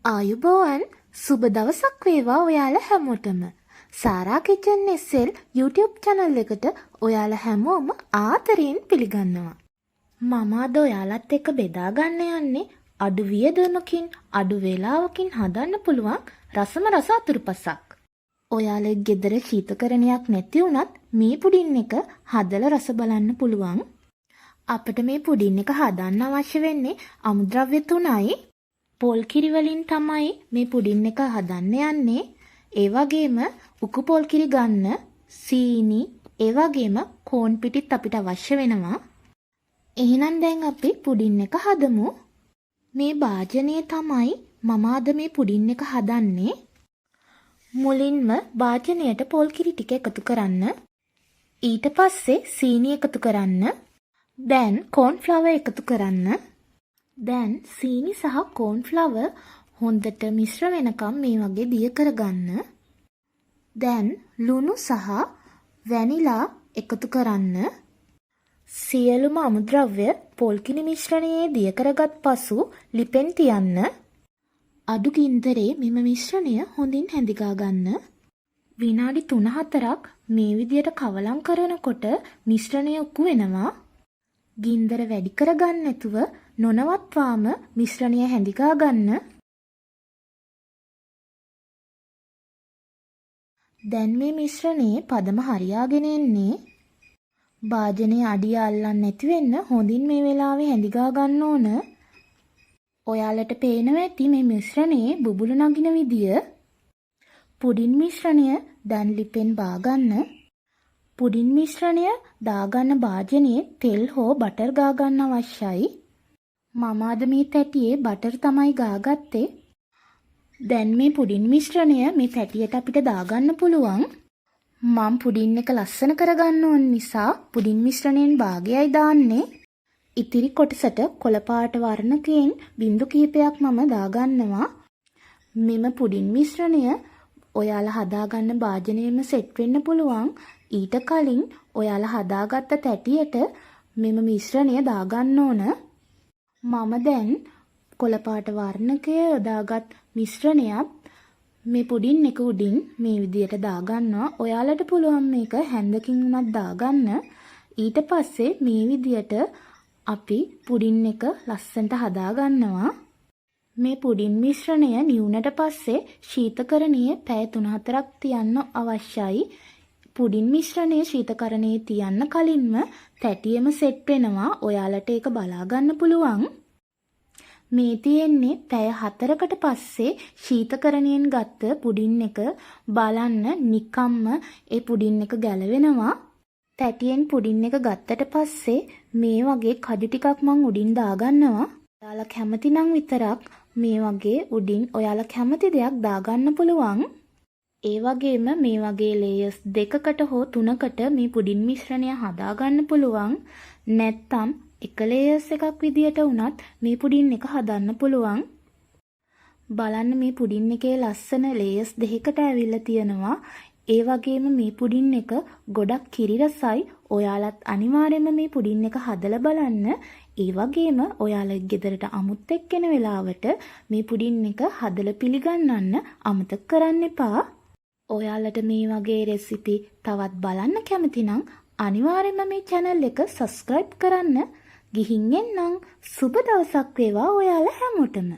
ආයුබෝවන් සුබ දවසක් වේවා ඔයාලා හැමෝටම. සාරා කිචන් SL YouTube channel එකට ඔයාලා හැමෝම ආදරයෙන් පිළිගන්නවා. මම අද ඔයාලත් එක්ක බෙදා ගන්න යන්නේ අඩු වියදමකින් අඩු වේලාවකින් හදන්න පුළුවන් රසම රස අතුරුපසක්. ඔයාලේ ගෙදර ශීතකරණයක් නැති වුණත් මේ පුඩින් එක හදලා රස බලන්න පුළුවන්. අපිට මේ පුඩින් එක හදන්න අවශ්‍ය වෙන්නේ අමුද්‍රව්‍ය 3යි. පොල් කිරි වලින් තමයි මේ පුඩින් එක හදන්න යන්නේ. ඒ වගේම උකු පොල් කිරි ගන්න, සීනි, ඒ වගේම කෝන් පිටිත් අපිට අවශ්‍ය වෙනවා. එහෙනම් දැන් අපි පුඩින් එක හදමු. මේ භාජනය තමයි මම අද මේ පුඩින් එක හදන්නේ. මුලින්ම භාජනයට පොල් කිරි ටික එකතු කරන්න. ඊට පස්සේ සීනි එකතු කරන්න. දැන් කෝන් ෆ්ලවර් එකතු කරන්න. දැන් සීනි සහ කෝන් ෆ්ලවර් හොඳට මිශ්‍ර වෙනකම් මේ වගේ දිය කරගන්න. දැන් ලුණු සහ වැනිලා එකතු කරන්න. සියලුම අමුද්‍රව්‍ය පොල් කිරි මිශ්‍රණයේ දිය කරගත් පසු ලිපෙන් තියන්න. අඩු ගින්දරේ මෙම මිශ්‍රණය හොඳින් හැඳිගා ගන්න. විනාඩි 3-4ක් මේ විදියට කවලම් කරනකොට මිශ්‍රණය උකු වෙනවා. ගින්දර වැඩි කරගන්න නැතුව නොනවත්වාම මිශ්‍රණය හැඳිගා ගන්න. දැන් මේ මිශ්‍රණයේ පදම හරියාගෙන එන්නේ. භාජනයේ අඩිය අල්ලන්නේ නැති වෙන්න හොඳින් මේ වෙලාවේ හැඳිගා ගන්න ඕන. ඔයාලට පේනවා ඇති මේ මිශ්‍රණයේ බුබුලු නගින විදිය. පුඩින් මිශ්‍රණය දැන් ලිපෙන් බාගන්න. පුඩින් මිශ්‍රණය දාගන්න භාජනයේ තෙල් හෝ බටර් ගා ගන්න අවශ්‍යයි. මම අද මේ තැටියේ බටර් තමයි ගාගත්තේ. දැන් මේ පුඩින් මිශ්‍රණය මේ තැටියට අපිට දාගන්න පුළුවන්. මම පුඩින් එක ලස්සන කරගන්න ඕන නිසා පුඩින් මිශ්‍රණයෙන් භාගයයි දාන්නේ. ඉතිරි කොටසට කොළ පාට වර්ණකයෙන් බිංදු කිහිපයක් මම දාගන්නවා. මෙම පුඩින් මිශ්‍රණය ඔයාලා හදාගන්න භාජනයෙම සෙට් වෙන්න පුළුවන්. ඊට කලින් ඔයාලා හදාගත්ත තැටියට මෙම මිශ්‍රණය දාගන්න ඕන. මම දැන් කොළ පාට වර්ණකය යොදාගත් මිශ්‍රණයත් මේ පුඩින් එක උඩින් මේ විදියට දාගන්නවා. ඔයාලට පුළුවන් මේක හැන්දකින් උනත් දාගන්න. ඊට පස්සේ මේ විදියට අපි පුඩින් එක ලස්සනට හදාගන්නවා. මේ පුඩින් මිශ්‍රණය නිවුනට පස්සේ ශීතකරණයේ පැය 3-4ක් තියන්න අවශ්‍යයි. පුඩින් මිශ්‍රණය ශීතකරණයේ තියන්න කලින්ම තැටියෙම සෙට් වෙනවා. ඔයාලට ඒක බලා ගන්න පුළුවන්. මේ තියෙන්නේ පැය 4කට පස්සේ ශීතකරණයෙන් ගත්ත පුඩින් එක. බලන්න නිකම්ම ඒ පුඩින් එක ගැලවෙනවා. තැටියෙන් පුඩින් එක ගත්තට පස්සේ මේ වගේ කඩු ටිකක් මං උඩින් දාගන්නවා. ඔයාලා කැමති නම් විතරක් මේ වගේ උඩින් ඔයාලා කැමති දෙයක් දාගන්න පුළුවන්. ඒ වගේම මේ වගේ ලේයර්ස් 2කට හෝ 3කට මේ පුඩින් මිශ්‍රණය හදාගන්න පුළුවන්. නැත්තම් එක ලේයර්ස් එකක් විදියට වුණත් මේ පුඩින් එක හදන්න පුළුවන්. බලන්න මේ පුඩින් එකේ ලස්සන ලේයර්ස් 2කට ඇවිල්ලා තියෙනවා. ඒ වගේම මේ පුඩින් එක ගොඩක් කිරි රසයි. ඔයාලත් අනිවාර්යයෙන්ම මේ පුඩින් එක හදලා බලන්න. ඒ වගේම ඔයාලා ගෙදරට අමුත් එක්කෙන වෙලාවට මේ පුඩින් එක හදලා පිළිගන්නන්න අමතක කරන්න එපා. ඔයාලට මේ වගේ රෙසිපි තවත් බලන්න කැමති නම් අනිවාර්යයෙන්ම මේ channel එක subscribe කරන්න. ගිහින් එන්නම්. සුබ දවසක් වේවා ඔයාලා හැමෝටම.